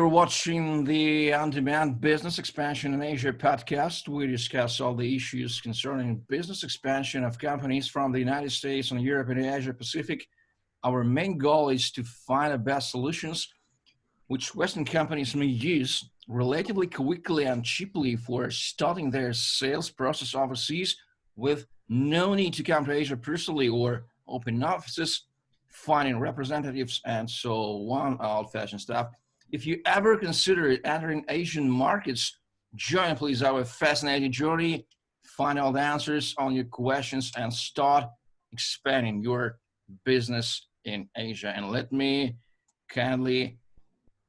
you're watching the On-Demand Business Expansion in Asia podcast. We discuss all the issues concerning business expansion of companies from the United States and Europe and Asia Pacific. Our main goal is to find the best solutions which Western companies may use relatively quickly and cheaply for starting their sales process overseas with no need to come to Asia personally or open offices, finding representatives, and so on, old-fashioned stuff. If you ever consider entering Asian markets, join please our fascinating journey, find all the answers on your questions, and start expanding your business in Asia. And let me kindly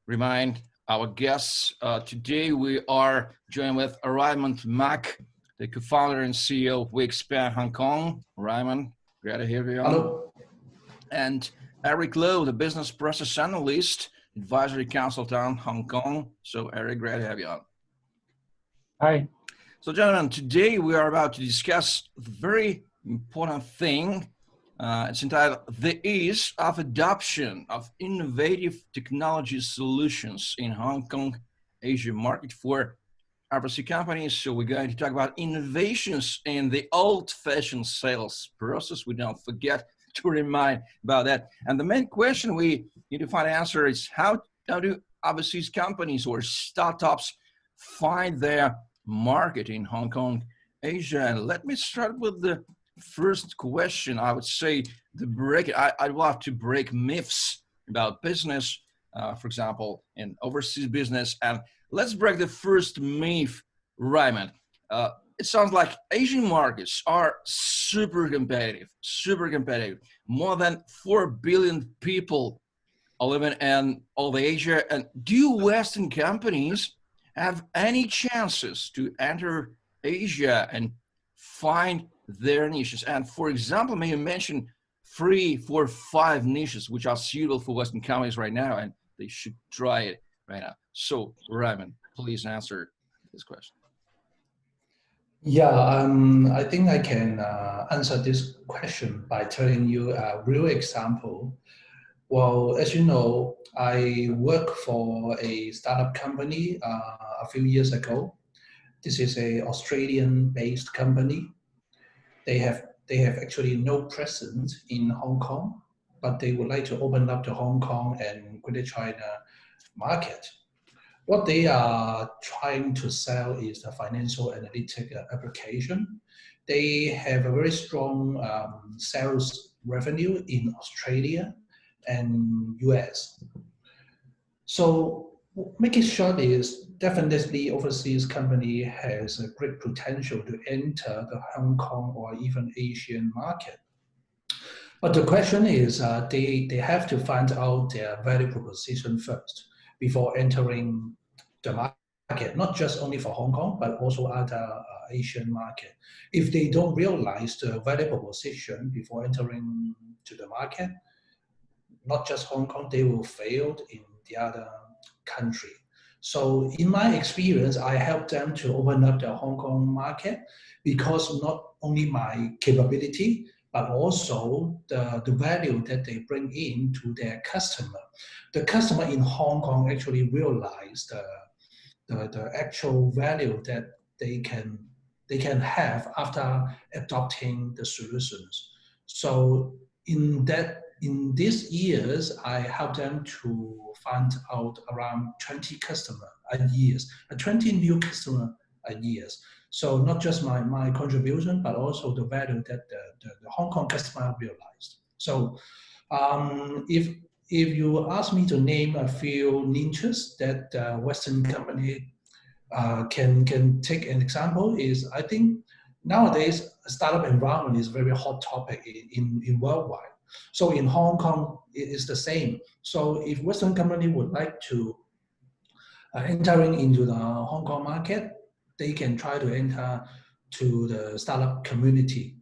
remind our guests, today we are joined with Raymond Mak, the co-founder and CEO of WeExpand Hong Kong. Raymond, great to hear you on. Hello. And Eric Lowe, the business process analyst, advisory consultant, Hong Kong. So Eric, great to have you on. Hi. So gentlemen, today we are about to discuss a very important thing. It's entitled The Ease of Adoption of Innovative Technology Solutions in Hong Kong, Asia market for overseas companies. So we're going to talk about innovations in the old-fashioned sales process. We don't forget to remind about that. And the main question we need to find an answer is how do overseas companies or startups find their market in Hong Kong, Asia? And let me start with the first question. I would say I'd love to break myths about business, for example, in overseas business. And let's break the first myth, Raymond. It sounds like Asian markets are super competitive. More than 4 billion people are living in all the Asia. And do Western companies have any chances to enter Asia and find their niches? And for example, may you mention 3, 4, 5 niches which are suitable for Western companies right now, and they should try it right now. So Raymond, please answer this question. Yeah, I think I can answer this question by telling you a real example. Well, as you know, I work for a startup company a few years ago. This is an Australian-based company. They have actually no presence in Hong Kong, but they would like to open up the Hong Kong and Greater China market. What they are trying to sell is a financial analytic application. They have a very strong sales revenue in Australia and US. So make it short is definitely overseas company has a great potential to enter the Hong Kong or even Asian market. But the question is they have to find out their value proposition first before entering the market, not just only for Hong Kong, but also other Asian market. If they don't realize the value proposition before entering to the market, not just Hong Kong, they will fail in the other country. So in my experience, I help them to open up the Hong Kong market because not only my capability, but also the value that they bring in to their customer. The customer in Hong Kong actually realize the actual value that they can have after adopting the solutions. So in these years, I help them to find out around 20 customer a year, 20 new customer a year. So not just my contribution, but also the value that the Hong Kong customer realized. So if you ask me to name a few niches that Western company can take an example, is I think nowadays startup environment is a very hot topic in worldwide. So in Hong Kong, it is the same. So if Western company would like to entering into the Hong Kong market, they can try to enter to the startup community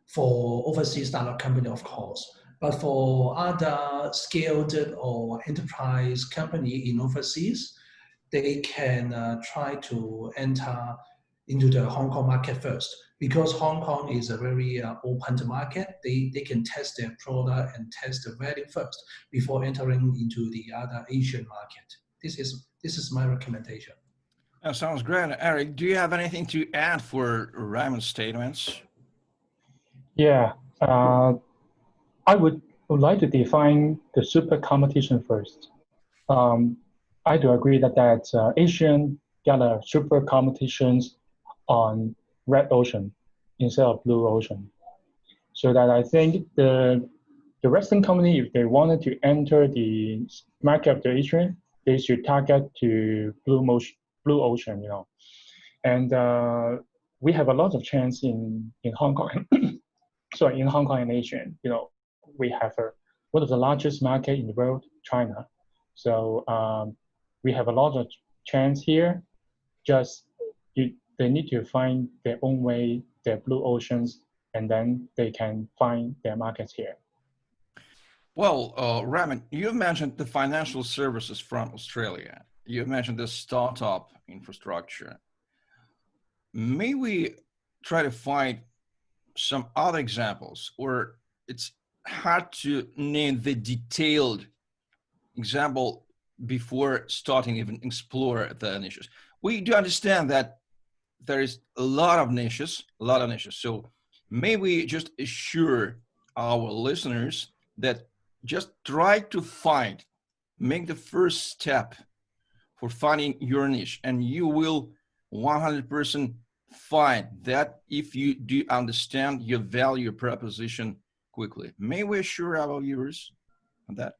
for overseas startup company, of course. But for other scaled or enterprise company in overseas, they can try to enter into the Hong Kong market first, because Hong Kong is a very open market. They can test their product and test the value first before entering into the other Asian market. This is my recommendation. That sounds great. Eric, do you have anything to add for Raymond's statements? Yeah, I would like to define the super competition first. Um, I do agree that Asian got a super competitions on red ocean instead of blue ocean. So that I think the Western company, if they wanted to enter the market of the Asian, they should target to blue ocean, you know. And we have a lot of chance in Hong Kong. In Hong Kong and Asia, you know, we have one of the largest market in the world, China. So we have a lot of chance here. Just they need to find their own way, their blue oceans, and then they can find their markets here. Well, Raymond, you mentioned the financial services from Australia. You mentioned the startup infrastructure. May we try to find some other examples, or it's hard to name the detailed example before starting even explore the niches? We do understand that there is a lot of niches. So may we just assure our listeners that just try to make the first step for finding your niche, and you will 100% find that if you do understand your value proposition quickly. May we assure our viewers on that?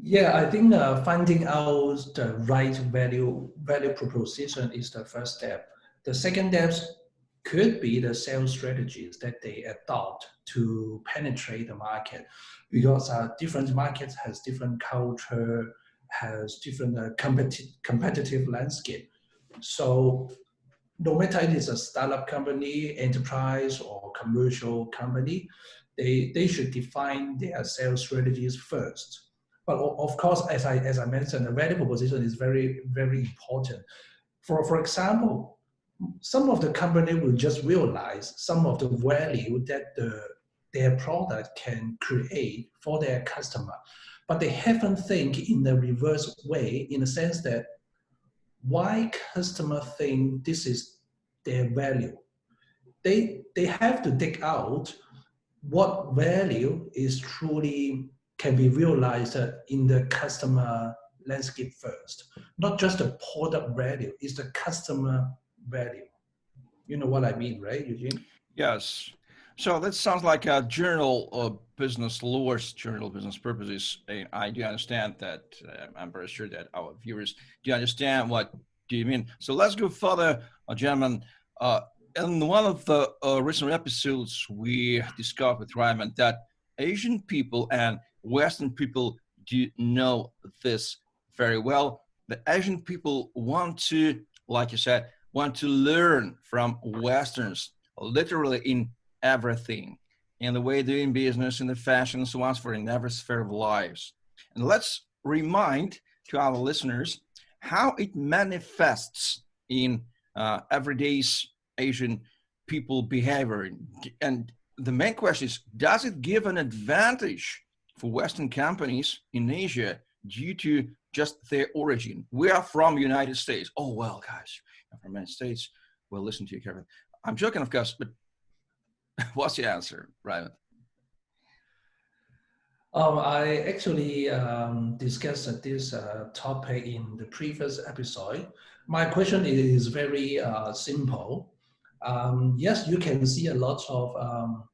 Yeah, I think finding out the right value proposition is the first step. The second steps could be the sales strategies that they adopt to penetrate the market, because different markets has different culture, has different competitive landscape. So no matter it is a startup company, enterprise, or commercial company, they should define their sales strategies first. But of course, as I mentioned, the value proposition is very, very important. For example, some of the company will just realize some of the value that their product can create for their customer, but they haven't think in the reverse way, in the sense that why customer think this is their value. They have to dig out what value is truly can be realized in the customer landscape first. Not just the product value, it's the customer value. You know what I mean, right, Eugene? Yes. So that sounds like a journal of business laws, journal of business purposes. I do understand that. I'm very sure that our viewers do understand what do you mean. So let's go further, gentlemen. In one of the recent episodes, we discussed with Raymond that Asian people and Western people do know this very well. The Asian people want to, like you said, want to learn from Westerns, literally in everything, in the way doing business, in the fashion, and so on, for in every sphere of lives. And let's remind to our listeners how it manifests in everyday's Asian people behavior. And the main question is, does it give an advantage for Western companies in Asia due to just their origin? We are from United States. Oh, well, guys, from United States, we'll listen to you, Kevin. I'm joking, of course, but what's the answer, Raymond? I actually discussed this topic in the previous episode. My question is very simple. Yes, you can see a lot of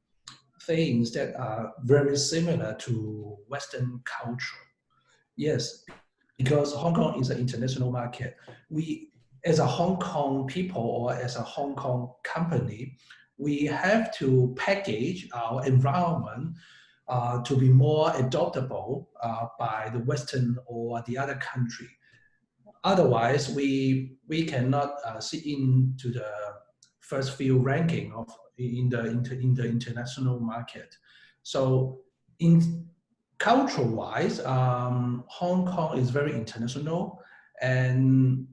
things that are very similar to Western culture. Yes, because Hong Kong is an international market. We, as a Hong Kong people or as a Hong Kong company, we have to package our environment to be more adoptable by the Western or the other country. Otherwise, we cannot sit into the first few ranking of in the international market. So, in cultural wise, Hong Kong is very international and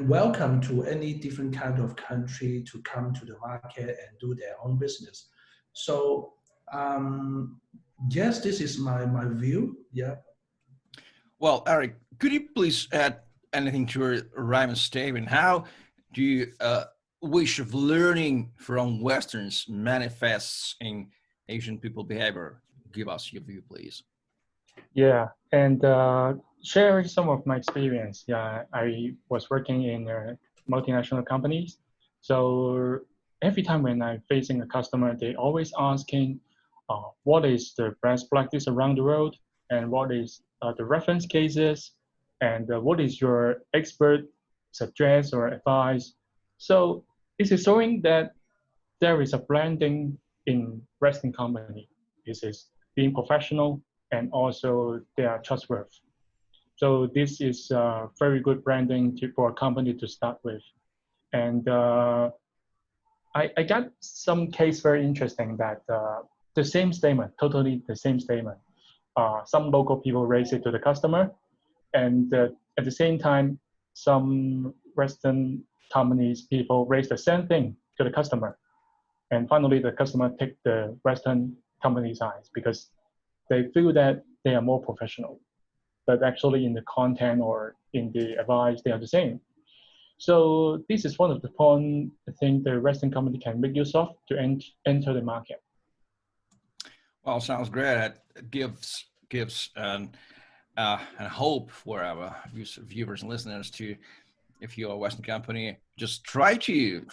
welcome to any different kind of country to come to the market and do their own business. So yes, this is my view. Yeah. Well, Eric, could you please add anything to Raymond's statement? How do you wish of learning from Westerns manifests in Asian people behavior? Give us your view, please. Yeah, and sharing some of my experience. Yeah, I was working in multinational companies. So every time when I'm facing a customer, they always asking, what is the best practice around the world, and what is the reference cases, and what is your expert suggest or advice. So this is showing that there is a branding in Western company. This is being professional and also they are trustworthy. So this is very good branding for a company to start with. And I got some case very interesting that the same statement, totally the same statement. Some local people raise it to the customer, and at the same time, some Western companies people raise the same thing to the customer. And finally, the customer pick the Western company size because they feel that they are more professional. But actually, in the content or in the advice, they are the same. So this is one of the points I think the Western company can make use of to enter the market. Well, sounds great. It gives an hope for our viewers and listeners to, if you're a Western company, just try to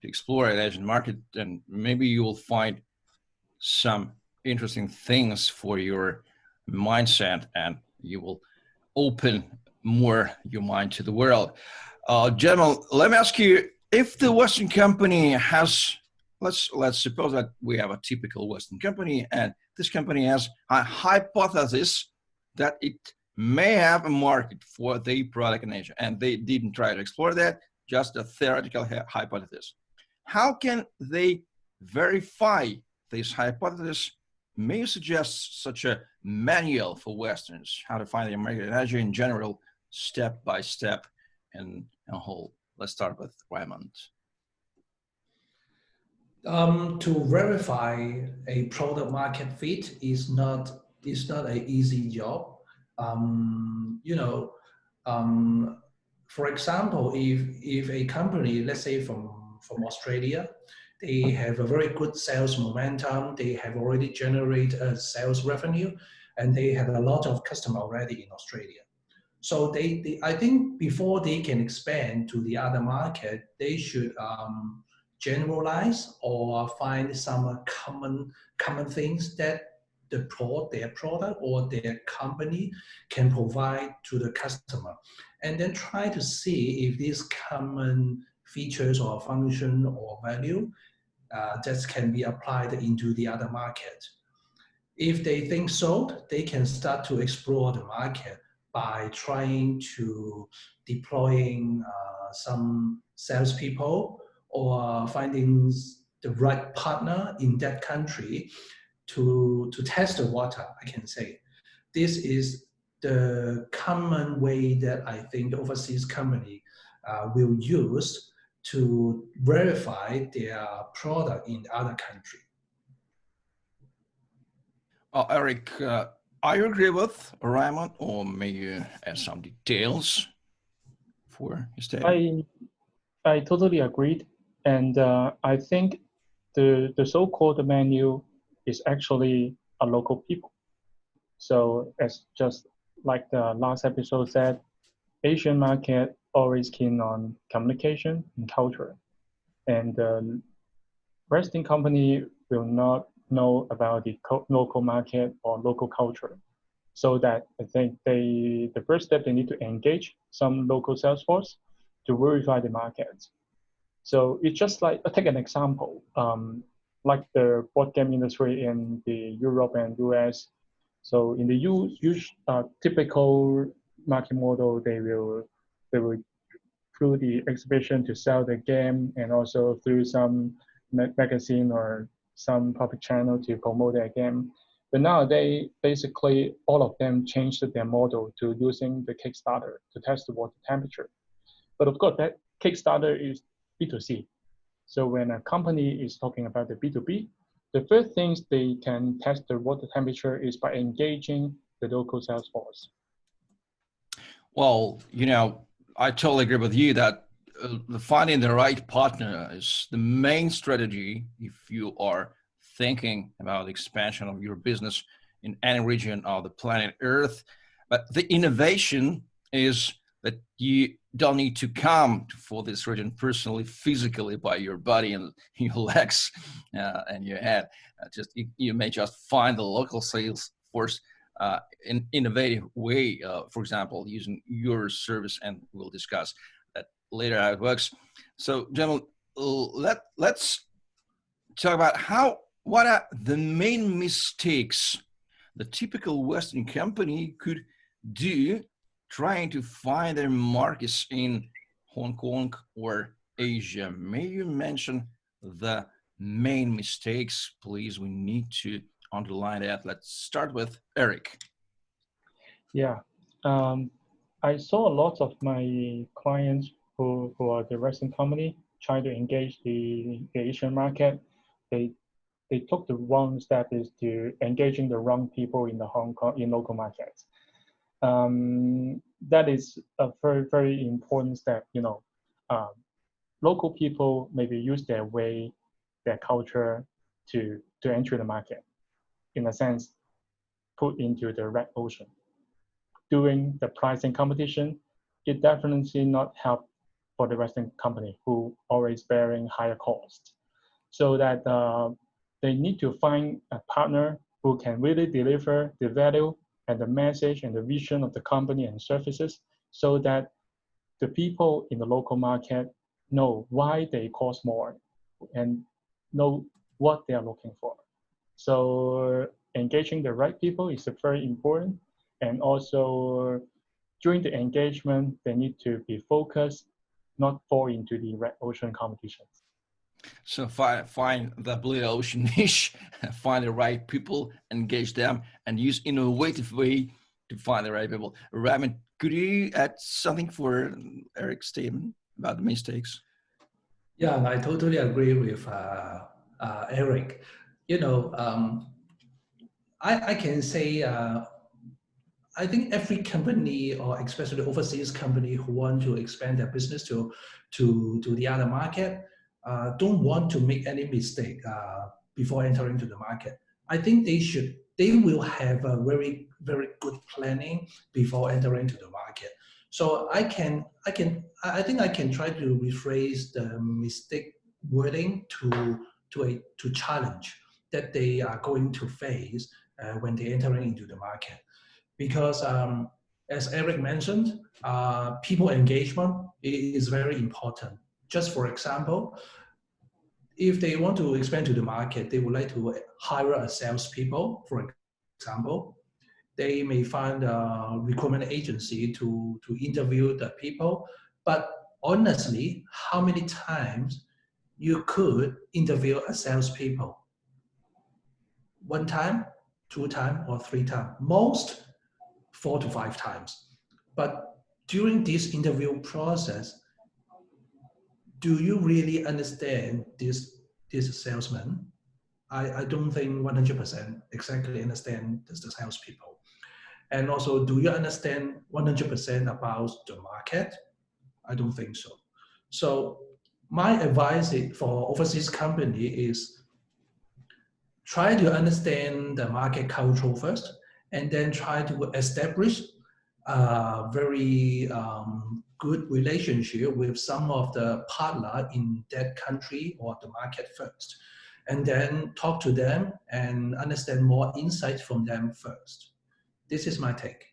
explore the Asian market, and maybe you will find some interesting things for your mindset, and you will open more your mind to the world. Gentlemen, let me ask you: if the Western company has, let's suppose that we have a typical Western company, and this company has a hypothesis that it may have a market for the product in Asia, and they didn't try to explore that, just a theoretical hypothesis. How can they verify this hypothesis? May you suggest such a manual for Westerns, how to find the market in Asia in general, step by step and a whole? Let's start with Raymond. To verify a product market fit is not an easy job. You know, for example, if a company, let's say from Australia, they have a very good sales momentum, they have already generated a sales revenue, and they have a lot of customer already in Australia. So I think before they can expand to the other market, they should generalize or find some common things that their product or their company can provide to the customer, and then try to see if these common features or function or value that can be applied into the other market. If they think so, they can start to explore the market by trying to deploying some salespeople or finding the right partner in that country to test the water, I can say. This is the common way that I think the overseas company will use to verify their product in other country. Eric, I agree with Raymond, or may you add some details for your statement? I totally agreed, and I think the so-called menu is actually a local people. So as just like the last episode said, Asian market always keen on communication and culture, and Western company will not know about the local market or local culture. So that I think the first step they need to engage some local sales force to verify the market. So it's just like, take an example, like the board game industry in the Europe and US. So in the typical market model, they will through the exhibition to sell the game, and also through some magazine or some public channel to promote their game. But nowadays, basically, all of them changed their model to using the Kickstarter to test the water temperature. But of course, that Kickstarter is B2C. So when a company is talking about the B2B, the first things they can test the water temperature is by engaging the local sales force. Well, I totally agree with you that finding the right partner is the main strategy if you are thinking about the expansion of your business in any region of the planet Earth. But the innovation is that you don't need to come for this region personally, physically by your body and your legs and your head. You may just find the local sales force in innovative way, for example, using your service, and we'll discuss that later how it works. So, gentlemen, let's talk about what are the main mistakes the typical Western company could do trying to find their markets in Hong Kong or Asia. May you mention the main mistakes, please? We need to underline that. Let's start with Eric. Yeah, I saw a lot of my clients who are the Western company trying to engage the Asian market. They they took the wrong step is to engaging the wrong people in the Hong Kong in local markets. That is a very important step. Local people maybe use their way, their culture to enter the market. In a sense, put into the red ocean. Doing the pricing competition, it definitely not help for the Western company who always bearing higher cost. So that they need to find a partner who can really deliver the value and the message and the vision of the company and services so that the people in the local market know why they cost more and know what they are looking for. So engaging the right people is very important. And also during the engagement, they need to be focused, not fall into the red ocean competitions. So find the blue ocean niche, find the right people, engage them, and use innovative way to find the right people. Raymond, could you add something for Eric's statement about the mistakes? Yeah, I totally agree with Eric. I can say I think every company, or especially overseas company who want to expand their business to the other market, don't want to make any mistake before entering to the market. I think they will have a very good planning before entering to the market. So I think I can try to rephrase the mistake wording to challenge that they are going to face when they entering into the market. Because as Eric mentioned, people engagement is very important. Just for example, if they want to expand to the market, they would like to hire a salespeople, for example. They may find a recruitment agency to interview the people. But honestly, how many times you could interview a salespeople? One time, two times, or three times? Most 4 to 5 times. But during this interview process, do you really understand this salesman? I don't think 100% exactly understand the salespeople. And also, do you understand 100% about the market? I don't think so. So my advice for overseas company is try to understand the market culture first, and then try to establish a very good relationship with some of the partner in that country or the market first, and then talk to them and understand more insights from them first. This is my take.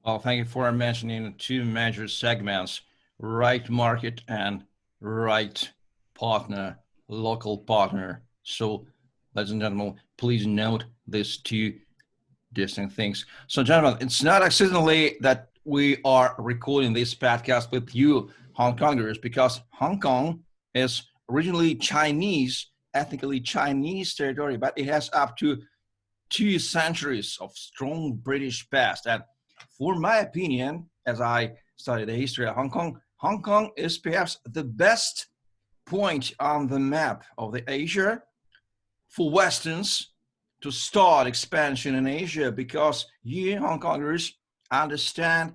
Well, thank you for mentioning two major segments: right market and right partner, local partner. So, ladies and gentlemen, please note these two distinct things. So, gentlemen, it's not accidentally that we are recording this podcast with you, Hong Kongers, because Hong Kong is originally Chinese, ethnically Chinese territory, but it has up to 2 centuries of strong British past. And for my opinion, as I studied the history of Hong Kong is perhaps the best point on the map of the Asia for Westerns to start expansion in Asia, because you Hong Kongers understand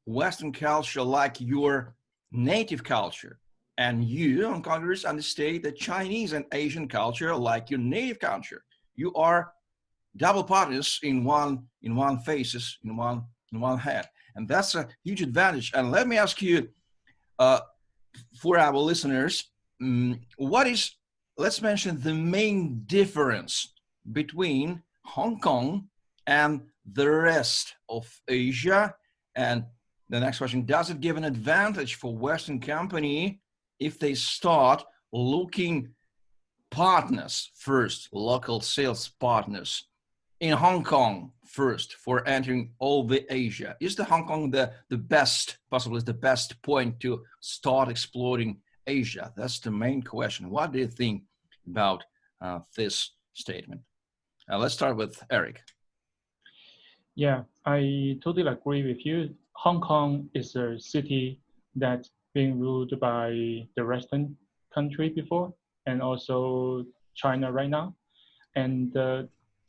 Western culture like your native culture, and you, Hong Kongers, understand the Chinese and Asian culture like your native culture. You are double partners in one faces in one head, and that's a huge advantage. And let me ask you, uh, for our listeners, what is, let's mention the main difference between Hong Kong and the rest of Asia. And the next question, does it give an advantage for Western company if they start looking partners first, local sales partners in Hong Kong first for entering all the Asia? Is the Hong Kong the best, possibly the best point to start exploring Asia? That's the main question. What do you think about this statement? Let's start with Eric. Yeah, I totally agree with you. Hong Kong is a city that's being ruled by the Western country before, and also China right now. And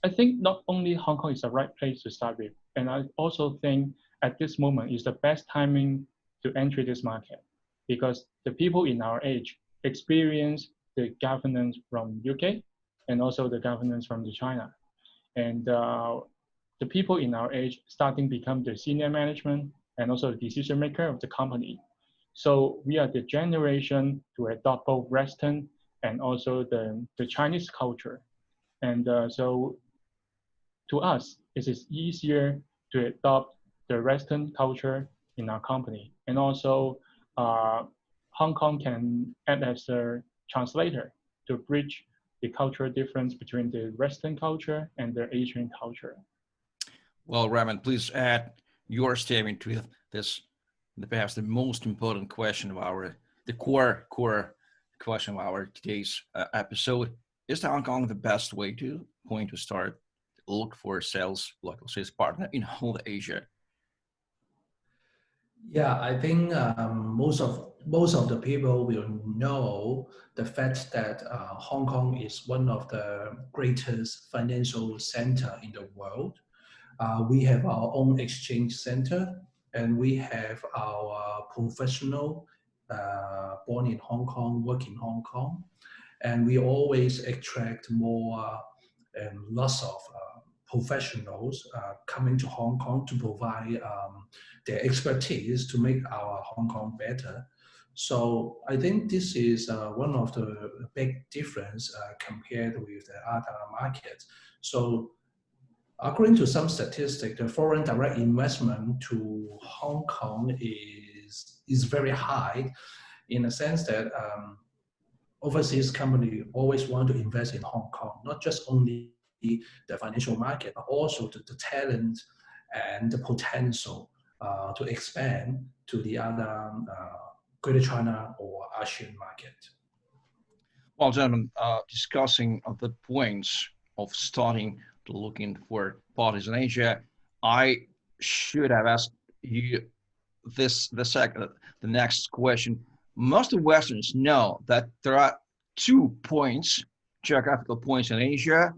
I think not only Hong Kong is the right place to start with, and I also think at this moment is the best timing to enter this market, because the people in our age experience the governance from UK and also the governance from the China. And the people in our age starting become the senior management and also the decision maker of the company. So we are the generation to adopt both Western and also the Chinese culture. And so to us, it is easier to adopt the Western culture in our company. And also Hong Kong can act as a translator to bridge the cultural difference between the Western culture and the Asian culture. Well, Raymond, please add your statement to this, perhaps the most important question of the core question of our today's episode. Is Hong Kong the best way to start look for local sales partner in whole Asia? Yeah, I think most of the people will know the fact that Hong Kong is one of the greatest financial center in the world. We have our own exchange center, and we have our professional born in Hong Kong, work in Hong Kong, and we always attract more and lots of professionals coming to Hong Kong to provide their expertise to make our Hong Kong better. So I think this is one of the big difference compared with the other markets. So according to some statistics, the foreign direct investment to Hong Kong is very high, in the sense that overseas company always want to invest in Hong Kong, not just only the financial market, but also the talent and the potential to expand to the other Greater China or Asian market. Well, gentlemen, discussing the points of starting to looking for parties in Asia, I should have asked you the next question. Most of Westerners know that there are 2 points, geographical points in Asia,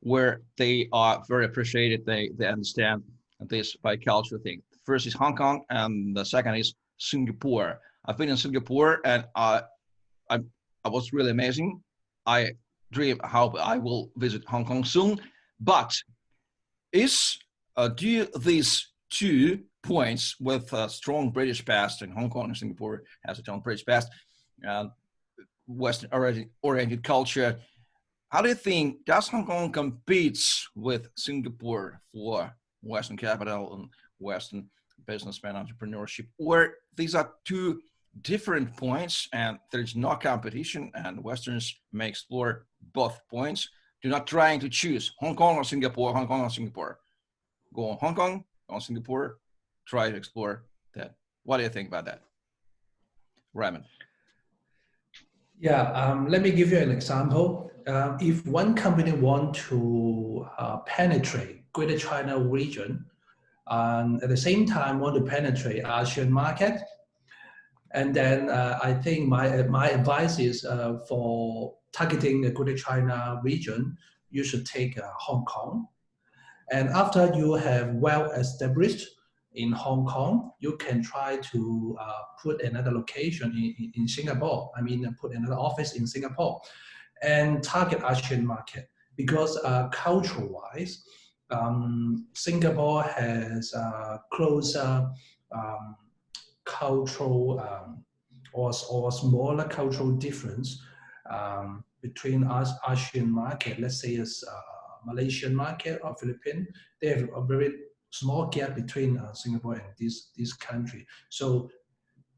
where they are very appreciated. They understand this bicultural thing. First is Hong Kong, and the second is Singapore. I've been in Singapore, and I was really amazing. I dream how I will visit Hong Kong soon. But do these 2 points with a strong British past, and Hong Kong and Singapore has a strong British past, Western oriented culture, how do you think does Hong Kong competes with Singapore for Western capital and Western businessman entrepreneurship? Or these are 2 different points and there's no competition, and Westerners may explore both points? Do not trying to choose Hong Kong or Singapore, Hong Kong or Singapore. Go on Hong Kong, on Singapore, try to explore that. What do you think about that, Raymond? Yeah, let me give you an example. If one company want to penetrate Greater China region, and at the same time want to penetrate Asian market, and then I think my advice is for targeting the Greater China region, you should take Hong Kong. And after you have well established in Hong Kong, you can try to put another location in Singapore. I mean, put another office in Singapore and target Asian market because cultural-wise, Singapore has closer cultural or smaller cultural difference between us Asian market. Let's say as Malaysian market or Philippines, they have a very small gap between Singapore and this country. So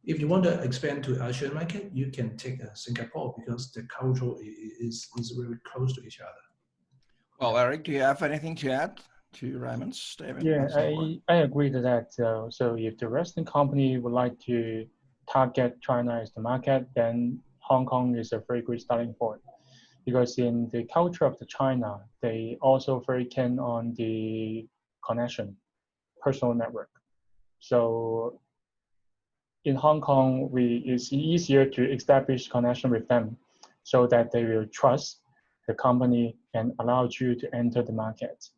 if you want to expand to Asian market, you can take Singapore because the culture is very close to each other. Well, Eric, do you have anything to add to Raymond's statement? Yeah, I agree to that. So if the Western company would like to target China as the market, then Hong Kong is a very good starting point. Because in the culture of the China, they also very keen on the connection, personal network. So in Hong Kong, it's easier to establish connection with them so that they will trust the company and allow you to enter the market.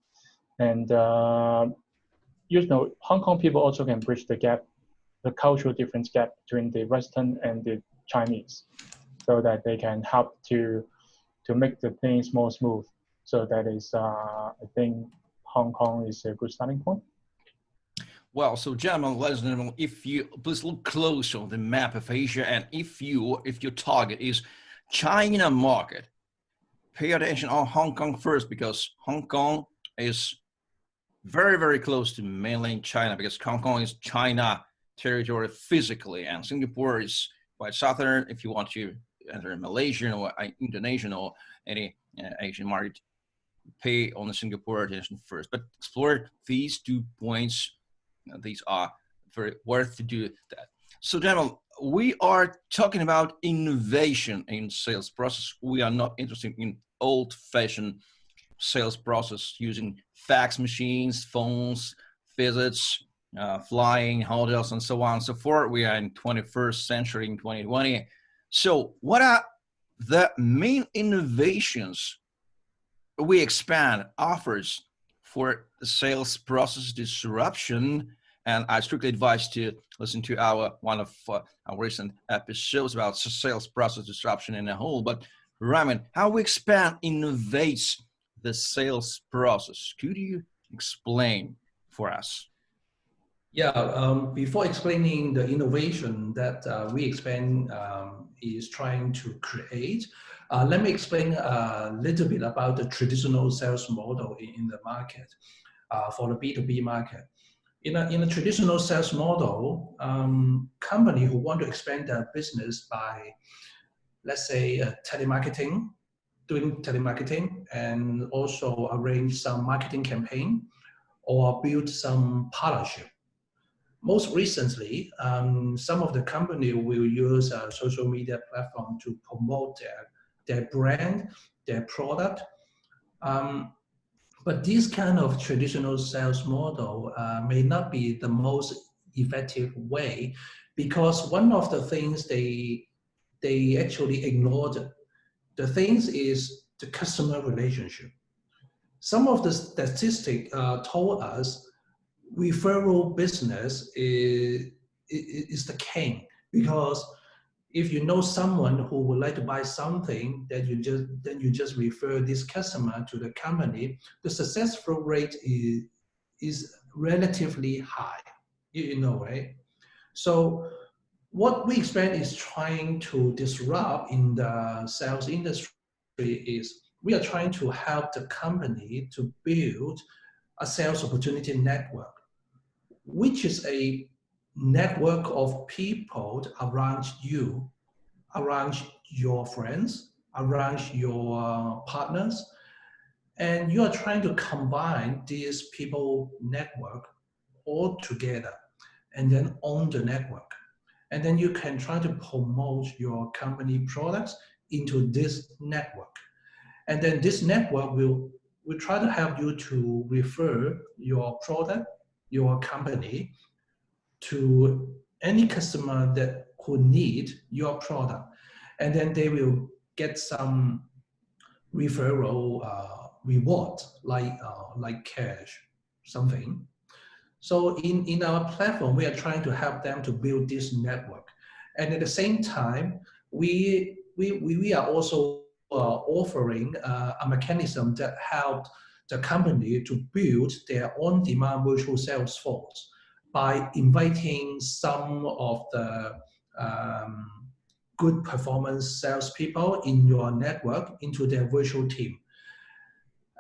And Hong Kong people also can bridge the gap, the cultural difference gap between the Western and the Chinese, so that they can help to make the things more smooth. So that is, I think Hong Kong is a good starting point. Well, so gentlemen, ladies and gentlemen, if you please look close on the map of Asia, and if your target is China market, pay attention on Hong Kong first, because Hong Kong is very, very close to mainland China, because Hong Kong is China territory physically, and Singapore is quite southern. If you want to enter Malaysian or Indonesian or any Asian market, pay on the Singapore attention first. But explore these 2 points. These are very worth to do that. So, gentlemen, we are talking about innovation in sales process. We are not interested in old-fashioned sales process using fax machines, phones, visits, flying, hotels, and so on and so forth. We are in 21st century in 2020. So what are the main innovations WeExpand offers for the sales process disruption? And I strictly advise to listen to one of our recent episodes about sales process disruption in a whole. But Raymond, how WeExpand innovates the sales process? Could you explain for us? Yeah, before explaining the innovation that WeExpand is trying to create, let me explain a little bit about the traditional sales model in the market for the B2B market. In a traditional sales model, company who want to expand their business by, let's say, doing telemarketing, and also arrange some marketing campaign or build some partnership. Most recently, some of the company will use a social media platform to promote their brand, their product. But this kind of traditional sales model may not be the most effective way, because one of the things they actually ignored, the things is the customer relationship. Some of the statistics told us referral business is the king, because if you know someone who would like to buy something, then you just refer this customer to the company. The successful rate is relatively high, you know, right? So what WeExpand is trying to disrupt in the sales industry is we are trying to help the company to build a sales opportunity network, which is a network of people around you, around your friends, around your partners, and you are trying to combine these people network all together and then own the network. And then you can try to promote your company products into this network. And then this network will try to help you to refer your product, your company, to any customer that who need your product, and then they will get some referral reward, like cash, something. So in our platform, we are trying to help them to build this network. And at the same time, we are also offering a mechanism that helped the company to build their on-demand virtual sales force by inviting some of the um, good performance salespeople in your network into their virtual team.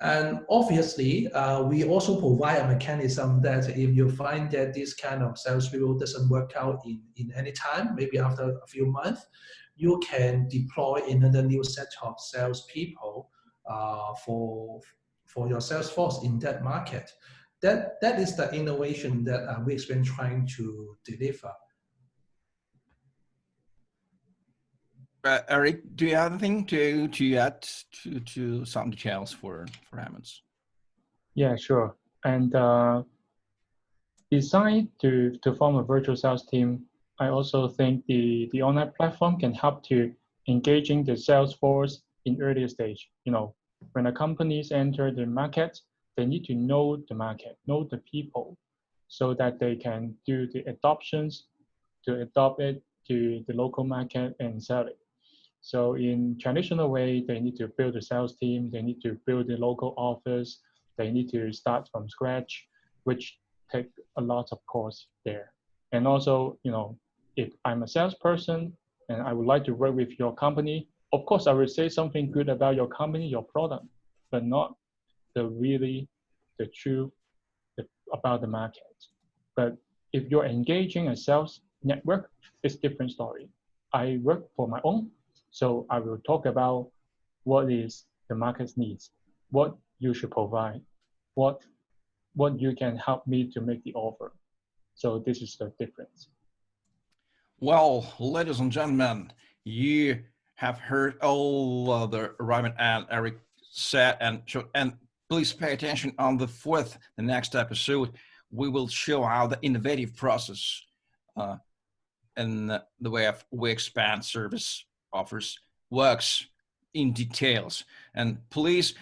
And obviously, we also provide a mechanism that if you find that this kind of salespeople doesn't work out in any time, maybe after a few months, you can deploy another new set of salespeople for your sales force in that market. That is the innovation that WeExpand trying to deliver. Eric, do you have anything to add to some details for Raymond? Yeah, sure. And besides to form a virtual sales team, I also think the online platform can help to engaging the sales force in earlier stage. You know, when the companies enter the market, they need to know the market, know the people, so that they can do the adoptions to adopt it to the local market and sell it. So in traditional way, they need to build a sales team, they need to build a local office, they need to start from scratch, which take a lot of course there. And also, you know, if I'm a salesperson and I would like to work with your company, of course I will say something good about your company, your product, but not the truth about the market. But if you're engaging a sales network, it's different story. I work for my own, so I will talk about what is the market's needs, what you should provide, what you can help me to make the offer. So this is the difference. Well, ladies and gentlemen, you have heard all the Raymond and Eric said, and please pay attention on the next episode. We will show how the innovative process in the way of WeExpand service offers works in details. And please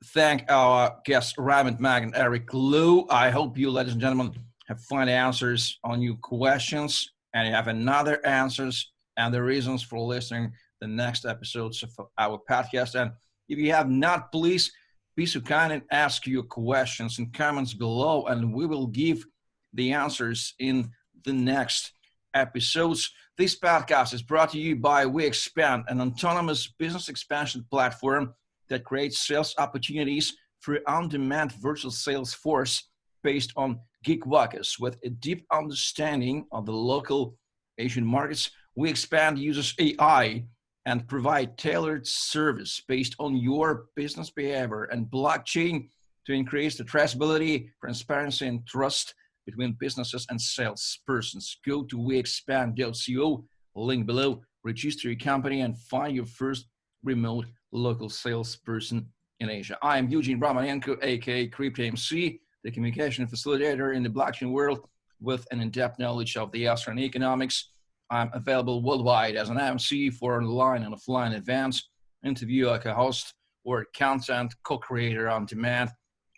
thank our guests Raymond Mak and Eric Liu. I hope you, ladies and gentlemen, have find answers on your questions, and you have another answers and the reasons for listening the next episodes of our podcast. And if you have not, please be so kind and ask your questions in comments below, and we will give the answers in the next episodes. This podcast is brought to you by WeExpand, an autonomous business expansion platform that creates sales opportunities through on-demand virtual sales force based on gig workers with a deep understanding of the local Asian markets. WeExpand uses AI and provide tailored service based on your business behavior and blockchain to increase the traceability, transparency, and trust between businesses and salespersons. Go to weexpand.co, link below, register your company, and find your first remote local salesperson in Asia. I am Eugene Romanenko, aka CryptoMC, the communication facilitator in the blockchain world with an in-depth knowledge of the Austrian economics. I'm available worldwide as an MC for online and offline events, interview like a host, or content co-creator on demand.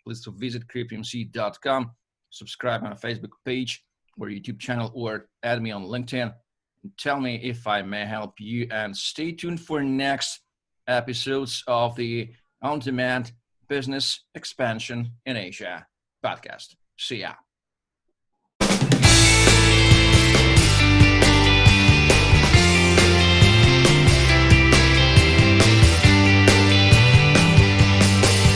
Please visit CryptoMC.com, subscribe on a Facebook page or YouTube channel, or add me on LinkedIn. And tell me if I may help you, and stay tuned for next episodes of the On-Demand Business Expansion in Asia podcast. See ya.